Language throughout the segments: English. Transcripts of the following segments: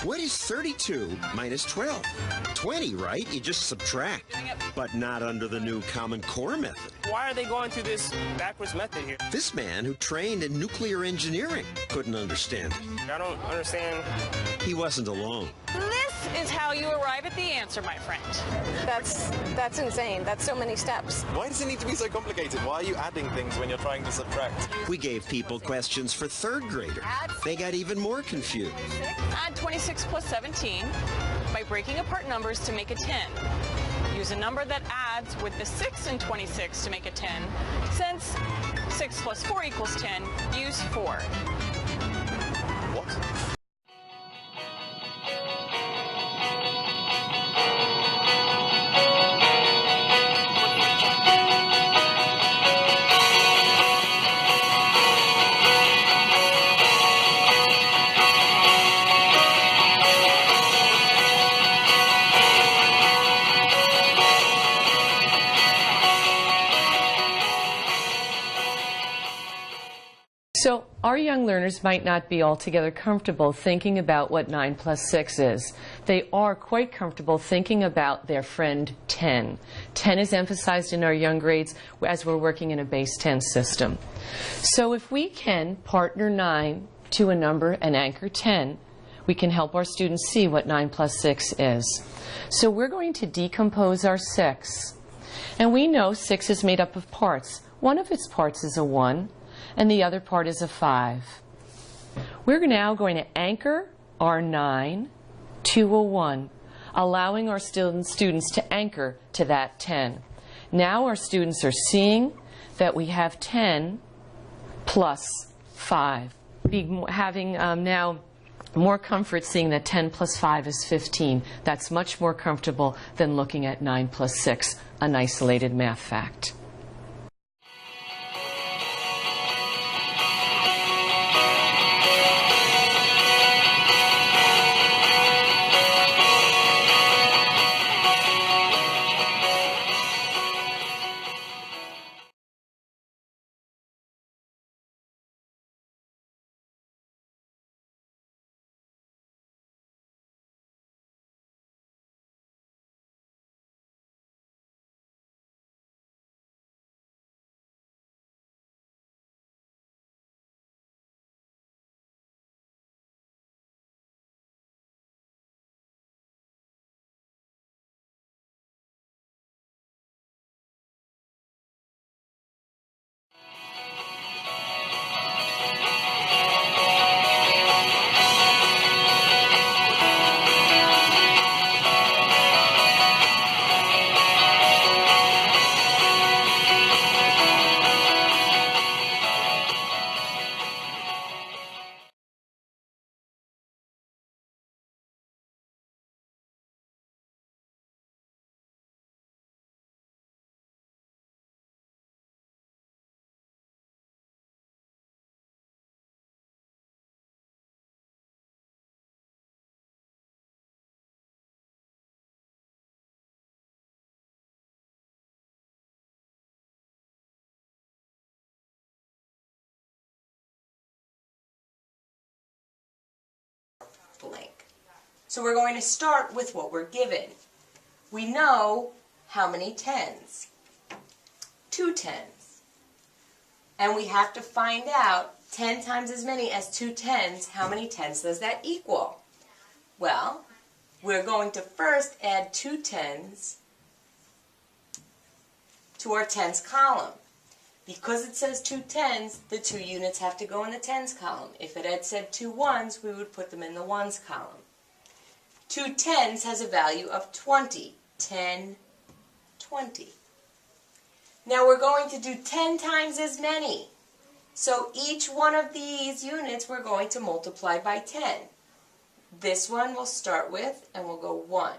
What is 32 minus 12? 20, right? You just subtract. But not under the new Common Core method. Why are they going through this backwards method here? This man who trained in nuclear engineering couldn't understand it. I don't understand. He wasn't alone. This is how you arrive at the answer, my friend. That's insane. That's so many steps. Why does it need to be so complicated? Why are you adding things when you're trying to subtract? We gave people questions for third graders. They got even more confused. Add 26 plus 17 by breaking apart numbers to make a 10. Use a number that adds with the 6 in 26 to make a 10. Since 6 plus 4 equals 10, use 4. What? So our young learners might not be altogether comfortable thinking about what 9 plus 6 is. They are quite comfortable thinking about their friend 10. 10 is emphasized in our young grades as we're working in a base 10 system. So if we can partner 9 to a number and anchor 10, we can help our students see what 9 plus 6 is. So we're going to decompose our 6. And we know 6 is made up of parts. One of its parts is a 1. And the other part is a 5. We're now going to anchor our 9 to a 1, allowing our students to anchor to that 10. Now our students are seeing that we have 10 plus 5. Having now more comfort seeing that 10 plus 5 is 15. That's much more comfortable than looking at 9 plus 6, an isolated math fact. Blank. So we're going to start with what we're given. We know how many tens? 2 tens. And we have to find out 10 times as many as 2 tens. How many tens does that equal? Well, we're going to first add 2 tens to our tens column. Because it says 2 tens, the 2 units have to go in the tens column. If it had said 2 ones, we would put them in the ones column. 2 tens has a value of 20. 10, 20. Now we're going to do 10 times as many. So each one of these units we're going to multiply by 10. This one we'll start with, and we'll go 1,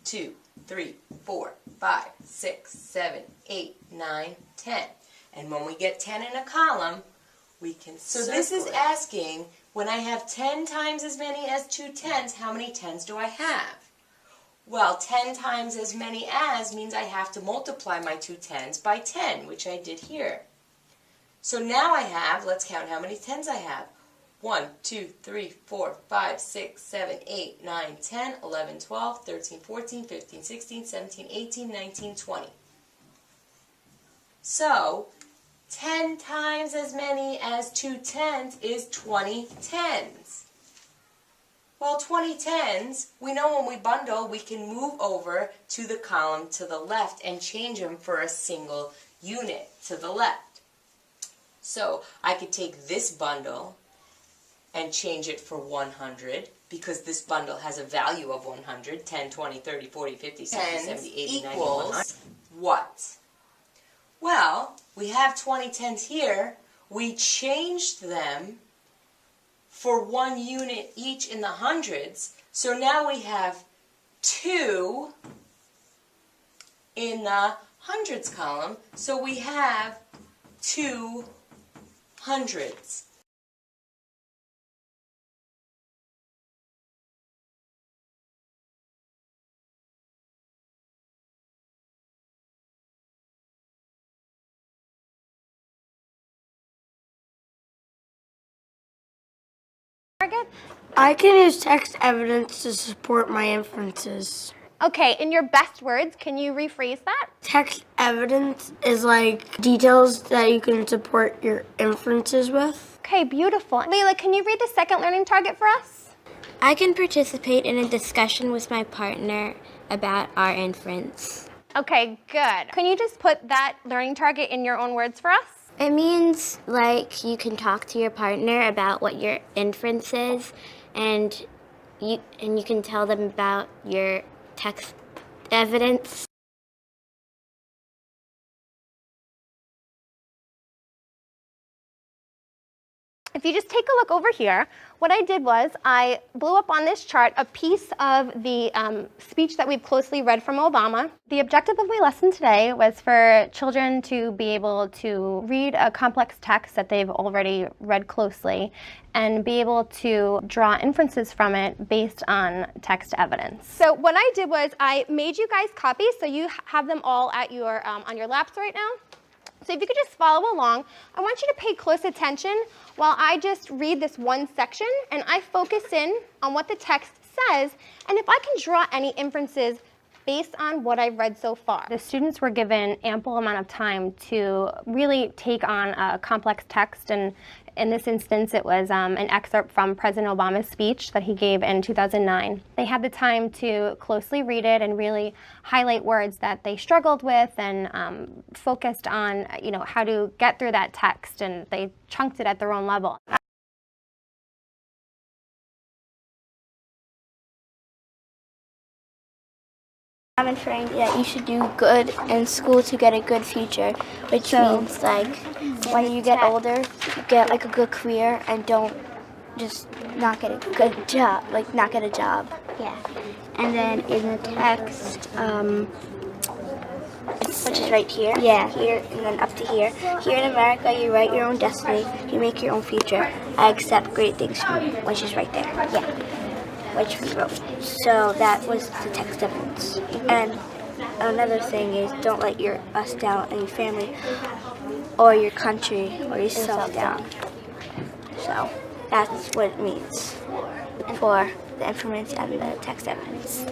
2, 3, 4, 5, 6, 7, 8, 9, 10. And when we get 10 in a column, we can circle. So this is asking, when I have 10 times as many as 2 tens, how many tens do I have? Well, 10 times as many as means I have to multiply my 2 tens by 10, which I did here. So now I have, let's count how many tens I have. 1, 2, 3, 4, 5, 6, 7, 8, 9, 10, 11, 12, 13, 14, 15, 16, 17, 18, 19, 20. So, 10 times as many as 2 tens is 20 tens. Well, 20 tens, we know when we bundle, we can move over to the column to the left and change them for a single unit to the left. So, I could take this bundle and change it for 100, because this bundle has a value of 100, 10, 20, 30, 40, 50, 60, 70, 80, 90, 100. What? Well, we have 20 tens here. We changed them for 1 unit each in the hundreds. So now we have 2 in the hundreds column. So we have 2 hundreds. I can use text evidence to support my inferences. Okay, in your best words, can you rephrase that? Text evidence is like details that you can support your inferences with. Okay, beautiful. Layla, can you read the second learning target for us? I can participate in a discussion with my partner about our inference. Okay, good. Can you just put that learning target in your own words for us? It means like you can talk to your partner about what your inference is, and you can tell them about your text evidence. If you just take a look over here, what I did was I blew up on this chart a piece of the speech that we've closely read from Obama. The objective of my lesson today was for children to be able to read a complex text that they've already read closely and be able to draw inferences from it based on text evidence. So what I did was I made you guys copies, so you have them all at your on your laps right now. So if you could just follow along, I want you to pay close attention while I just read this one section and I focus in on what the text says and if I can draw any inferences based on what I've read so far. The students were given ample amount of time to really take on a complex text, and in this instance it was an excerpt from President Obama's speech that he gave in 2009. They had the time to closely read it and really highlight words that they struggled with and focused on how to get through that text, and they chunked it at their own level. I'm inferring that you should do good in school to get a good future, which means like when you get older, you get like a good career and don't just not get a good job, like not get a job. Yeah. And then in the text, which is right here. Yeah. Here and then up to here. Here in America, you write your own destiny, you make your own future. I accept great things from you, which is right there. Yeah. Which we wrote. So that was the text evidence. And another thing is don't let us down and your family or your country or yourself down. So that's what it means for the inference and the text evidence.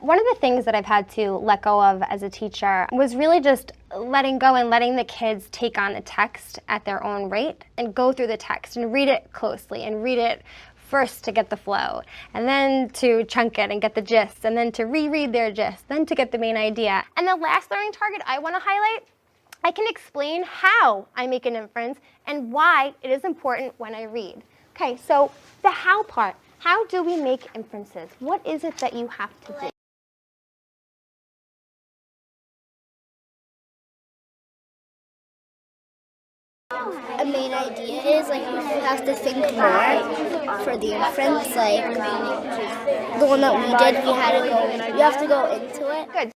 One of the things that I've had to let go of as a teacher was really just letting go and letting the kids take on the text at their own rate and go through the text and read it closely and read it first to get the flow, and then to chunk it and get the gist, and then to reread their gist, then to get the main idea. And the last learning target I want to highlight, I can explain how I make an inference and why it is important when I read. Okay, so the how part. How do we make inferences? What is it that you have to do? A main idea is like you have to think more for the inference. Like the one that we did, you have to go into it. Good.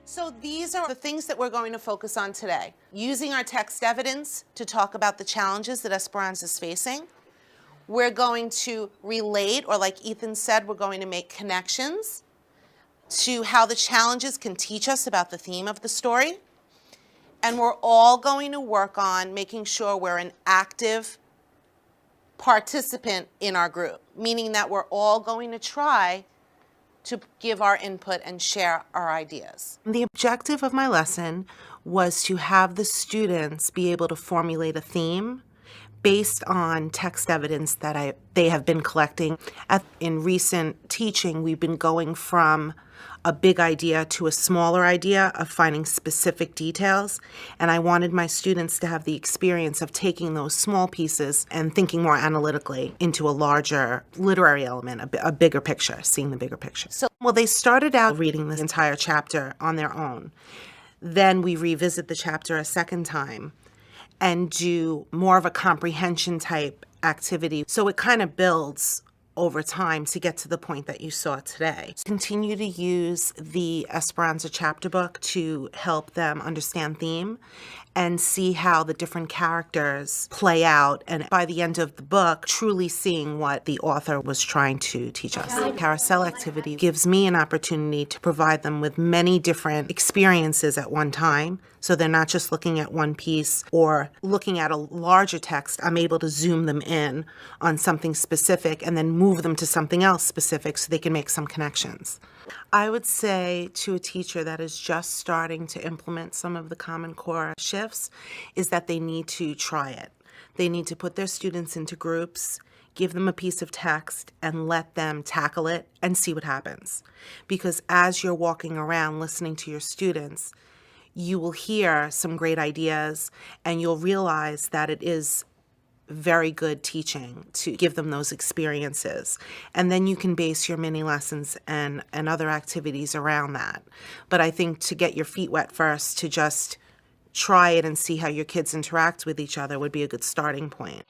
So these are the things that we're going to focus on today. Using our text evidence to talk about the challenges that Esperanza is facing. We're going to relate, or like Ethan said, we're going to make connections to how the challenges can teach us about the theme of the story. And we're all going to work on making sure we're an active participant in our group, meaning that we're all going to try to give our input and share our ideas. The objective of my lesson was to have the students be able to formulate a theme based on text evidence that they have been collecting. In recent teaching, we've been going from a big idea to a smaller idea of finding specific details, and I wanted my students to have the experience of taking those small pieces and thinking more analytically into a larger literary element, a bigger picture, seeing the bigger picture. So, well, they started out reading the entire chapter on their own. Then we revisit the chapter a second time and do more of a comprehension type activity. So it kind of builds over time to get to the point that you saw today. Continue to use the Esperanza chapter book to help them understand theme and see how the different characters play out, and by the end of the book, truly seeing what the author was trying to teach us. The carousel activity gives me an opportunity to provide them with many different experiences at one time, so they're not just looking at one piece or looking at a larger text. I'm able to zoom them in on something specific and then move them to something else specific so they can make some connections. I would say to a teacher that is just starting to implement some of the Common Core shifts is that they need to try it. They need to put their students into groups, give them a piece of text, and let them tackle it and see what happens. Because as you're walking around listening to your students, you will hear some great ideas and you'll realize that it is very good teaching to give them those experiences. And then you can base your mini lessons and other activities around that. But I think to get your feet wet first, to just try it and see how your kids interact with each other would be a good starting point.